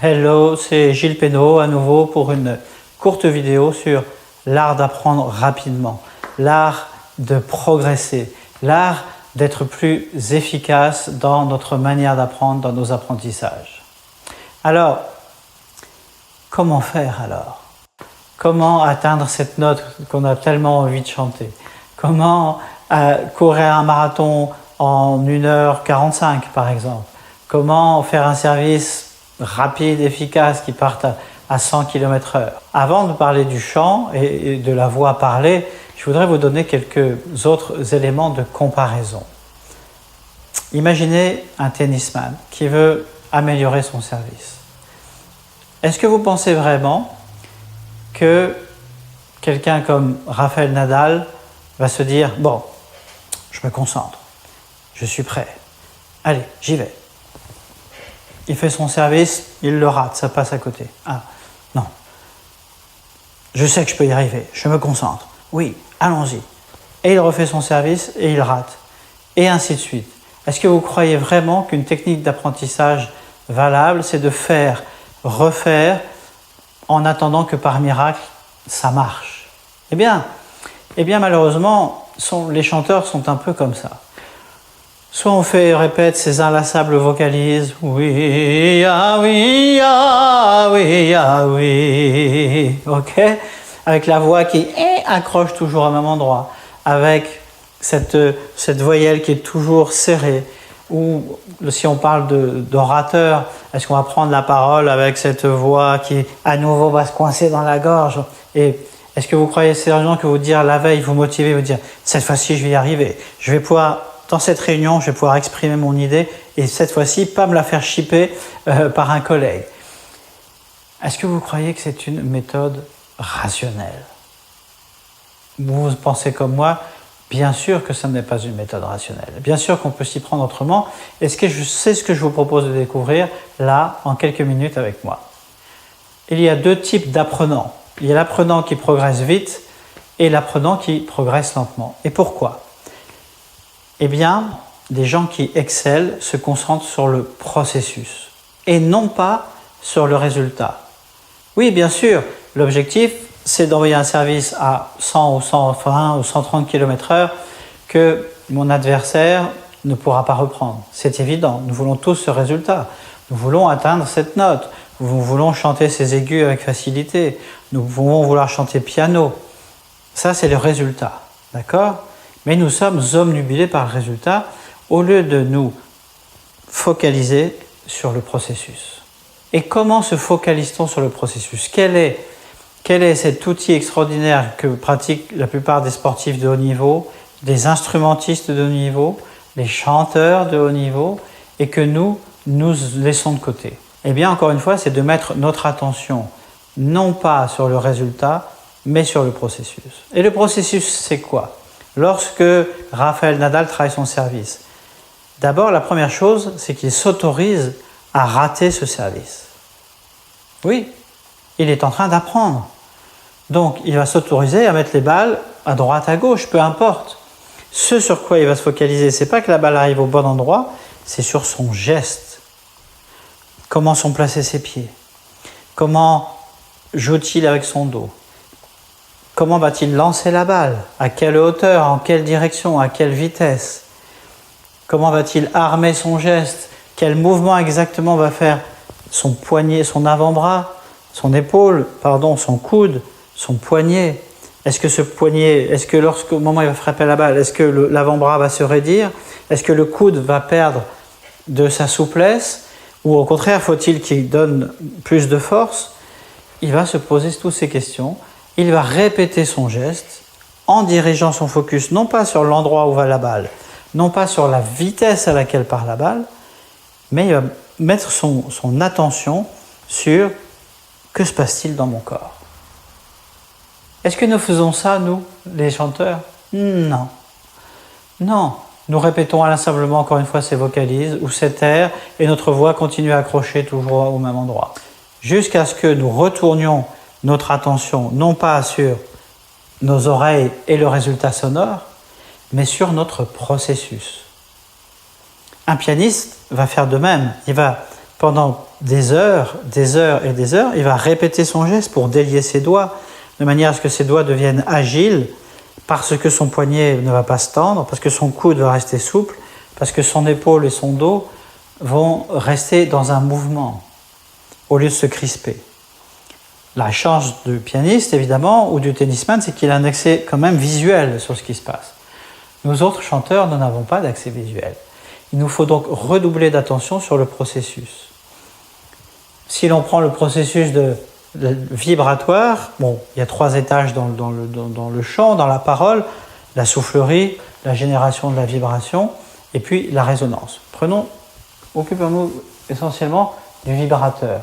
Hello, c'est Gilles Pénaud à nouveau pour une courte vidéo sur l'art d'apprendre rapidement, l'art de progresser, l'art d'être plus efficace dans notre manière d'apprendre, dans nos apprentissages. Alors, comment faire alors? Comment atteindre cette note qu'on a tellement envie de chanter? Comment courir un marathon en 1h45 par exemple? Comment faire un service rapide, efficace, qui parte à 100 km/h. Avant de parler du chant et de la voix parlée, je voudrais vous donner quelques autres éléments de comparaison. Imaginez un tennisman qui veut améliorer son service. Est-ce que vous pensez vraiment que quelqu'un comme Rafael Nadal va se dire « Bon, je me concentre, je suis prêt, allez, j'y vais ». Il fait son service, il le rate, ça passe à côté. Ah, non. Je sais que je peux y arriver, je me concentre. Oui, allons-y. Et il refait son service et il rate. Et ainsi de suite. Est-ce que vous croyez vraiment qu'une technique d'apprentissage valable, c'est de faire, refaire, en attendant que par miracle, ça marche? Eh bien malheureusement, les chanteurs sont un peu comme ça. Soit on répète ces inlassables vocalises, oui, ah oui, ah oui, ah oui, ok, avec la voix qui accroche toujours au même endroit, avec cette voyelle qui est toujours serrée, ou si on parle d'orateur, est-ce qu'on va prendre la parole avec cette voix qui à nouveau va se coincer dans la gorge? Et est-ce que vous croyez sérieusement que vous dire la veille, vous motiver, vous dire cette fois-ci je vais y arriver, je vais pouvoir... Dans cette réunion, je vais pouvoir exprimer mon idée et cette fois-ci, pas me la faire chipper par un collègue. Est-ce que vous croyez que c'est une méthode rationnelle? Vous pensez comme moi? Bien sûr que ce n'est pas une méthode rationnelle. Bien sûr qu'on peut s'y prendre autrement. Et c'est ce que je vous propose de découvrir là, en quelques minutes avec moi. Il y a deux types d'apprenants. Il y a l'apprenant qui progresse vite et l'apprenant qui progresse lentement. Et pourquoi? Eh bien, des gens qui excellent se concentrent sur le processus et non pas sur le résultat. Oui, bien sûr, l'objectif, c'est d'envoyer un service à 100 ou 120 ou 130 km/h que mon adversaire ne pourra pas reprendre. C'est évident, nous voulons tous ce résultat. Nous voulons atteindre cette note. Nous voulons chanter ces aigus avec facilité. Nous pouvons vouloir chanter piano. Ça, c'est le résultat. D'accord ? Mais nous sommes obnubilés par le résultat au lieu de nous focaliser sur le processus. Et comment se focalise-t-on sur le processus? Quel est cet outil extraordinaire que pratiquent la plupart des sportifs de haut niveau, des instrumentistes de haut niveau, les chanteurs de haut niveau, et que nous laissons de côté? Eh bien, encore une fois, c'est de mettre notre attention non pas sur le résultat, mais sur le processus. Et le processus, c'est quoi? Lorsque Rafael Nadal travaille son service, d'abord, la première chose, c'est qu'il s'autorise à rater ce service. Oui, il est en train d'apprendre. Donc, il va s'autoriser à mettre les balles à droite, à gauche, peu importe. Ce sur quoi il va se focaliser, c'est pas que la balle arrive au bon endroit, c'est sur son geste. Comment sont placés ses pieds? Comment joue-t-il avec son dos? Comment va-t-il lancer la balle? À quelle hauteur? En quelle direction? À quelle vitesse? Comment va-t-il armer son geste? Quel mouvement exactement va faire son poignet, son avant-bras, son épaule, son coude, son poignet? Est-ce que au moment où il va frapper la balle, est-ce que l'avant-bras va se raidir? Est-ce que le coude va perdre de sa souplesse? Ou au contraire, faut-il qu'il donne plus de force? Il va se poser toutes ces questions. Il va répéter son geste en dirigeant son focus non pas sur l'endroit où va la balle, non pas sur la vitesse à laquelle part la balle, mais il va mettre son attention sur que se passe-t-il dans mon corps. Est-ce que nous faisons ça, nous, les chanteurs? Non. Non. Nous répétons inlassablement encore une fois ces vocalises ou cet air et notre voix continue à accrocher toujours au même endroit. Jusqu'à ce que nous retournions notre attention, non pas sur nos oreilles et le résultat sonore, mais sur notre processus. Un pianiste va faire de même. Il va pendant des heures et des heures, il va répéter son geste pour délier ses doigts, de manière à ce que ses doigts deviennent agiles, parce que son poignet ne va pas se tendre, parce que son coude va rester souple, parce que son épaule et son dos vont rester dans un mouvement, au lieu de se crisper. La chance du pianiste, évidemment, ou du tennisman, c'est qu'il a un accès quand même visuel sur ce qui se passe. Nous autres chanteurs, nous n'avons pas d'accès visuel. Il nous faut donc redoubler d'attention sur le processus. Si l'on prend le processus vibratoire, bon, il y a 3 étages dans le chant, dans la parole, la soufflerie, la génération de la vibration, et puis la résonance. Occupons-nous essentiellement du vibrateur.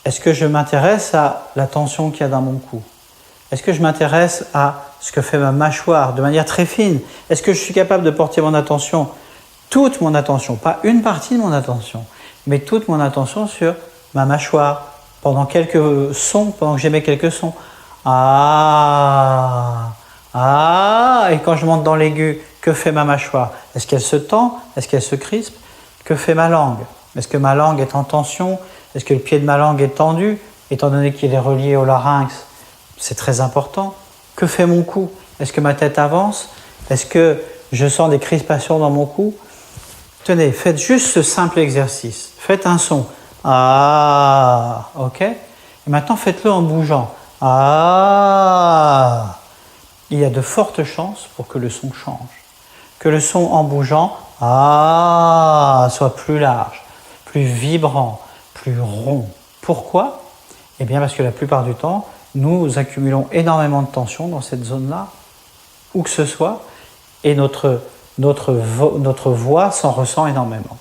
Est-ce que je m'intéresse à la tension qu'il y a dans mon cou? Est-ce que je m'intéresse à ce que fait ma mâchoire de manière très fine? Est-ce que je suis capable de porter mon attention, toute mon attention, pas une partie de mon attention, mais toute mon attention sur ma mâchoire pendant quelques sons, pendant que j'émets quelques sons? Ah, et quand je monte dans l'aigu, que fait ma mâchoire? Est-ce qu'elle se tend? Est-ce qu'elle se crispe? Que fait ma langue? Est-ce que ma langue est en tension? Est-ce que le pied de ma langue est tendu, étant donné qu'il est relié au larynx? C'est très important. Que fait mon cou? Est-ce que ma tête avance? Est-ce que je sens des crispations dans mon cou? Tenez, faites juste ce simple exercice. Faites un son. Ah, ok? Et maintenant, faites-le en bougeant. Ah. Il y a de fortes chances pour que le son change. Que le son en bougeant, soit plus large, plus vibrant, plus rond. Pourquoi? Eh bien parce que la plupart du temps, nous accumulons énormément de tension dans cette zone-là, où que ce soit, et notre voix s'en ressent énormément.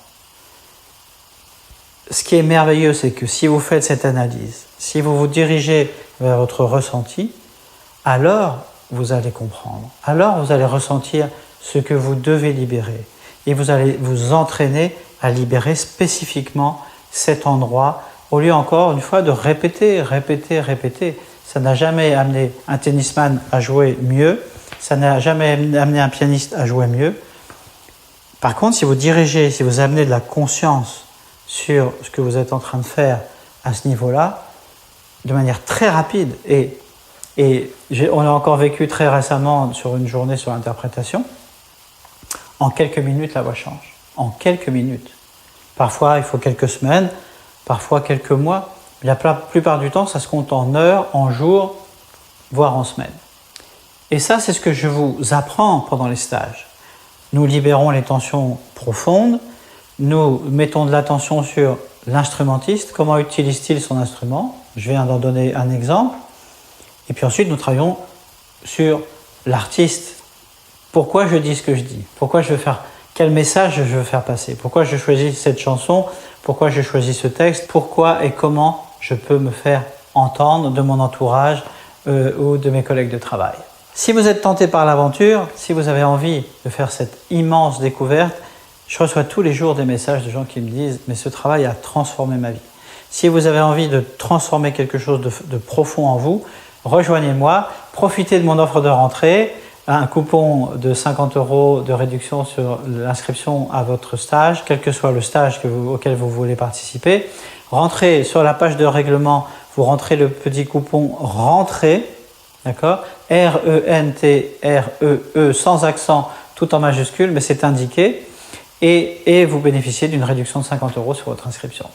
Ce qui est merveilleux, c'est que si vous faites cette analyse, si vous vous dirigez vers votre ressenti, alors vous allez comprendre, alors vous allez ressentir ce que vous devez libérer, et vous allez vous entraîner à libérer spécifiquement cet endroit, au lieu encore une fois de répéter. Ça n'a jamais amené un tennisman à jouer mieux, ça n'a jamais amené un pianiste à jouer mieux. Par contre, si vous amenez de la conscience sur ce que vous êtes en train de faire à ce niveau-là, de manière très rapide, et on a encore vécu très récemment sur une journée sur l'interprétation, en quelques minutes la voix change, en quelques minutes. Parfois il faut quelques semaines, parfois quelques mois, mais la plupart du temps ça se compte en heures, en jours, voire en semaines. Et ça c'est ce que je vous apprends pendant les stages. Nous libérons les tensions profondes, nous mettons de l'attention sur l'instrumentiste, comment utilise-t-il son instrument, je viens d'en donner un exemple, et puis ensuite nous travaillons sur l'artiste. Pourquoi je dis ce que je dis? Quel message je veux faire passer? Pourquoi je choisis cette chanson? Pourquoi je choisis ce texte? Pourquoi et comment je peux me faire entendre de mon entourage ou de mes collègues de travail? Si vous êtes tenté par l'aventure, si vous avez envie de faire cette immense découverte, je reçois tous les jours des messages de gens qui me disent « mais ce travail a transformé ma vie ». Si vous avez envie de transformer quelque chose de profond en vous, rejoignez-moi, profitez de mon offre de rentrée, un coupon de 50 € de réduction sur l'inscription à votre stage, quel que soit le stage auquel vous voulez participer. Rentrez sur la page de règlement, vous rentrez le petit coupon « Rentrée », d'accord, R-E-N-T-R-E-E, sans accent, tout en majuscule, mais c'est indiqué, et vous bénéficiez d'une réduction de 50 € sur votre inscription.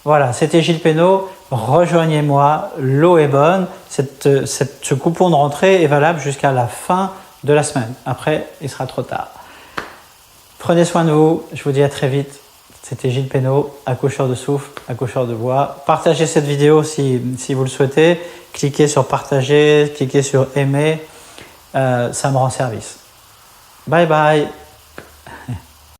Voilà, c'était Gilles Pénaud, rejoignez-moi, l'eau est bonne, ce coupon de rentrée est valable jusqu'à la fin de la semaine. Après, il sera trop tard. Prenez soin de vous, je vous dis à très vite. C'était Gilles Pénaud, accoucheur de souffle, accoucheur de voix. Partagez cette vidéo si vous le souhaitez. Cliquez sur partager, cliquez sur aimer. Ça me rend service. Bye bye.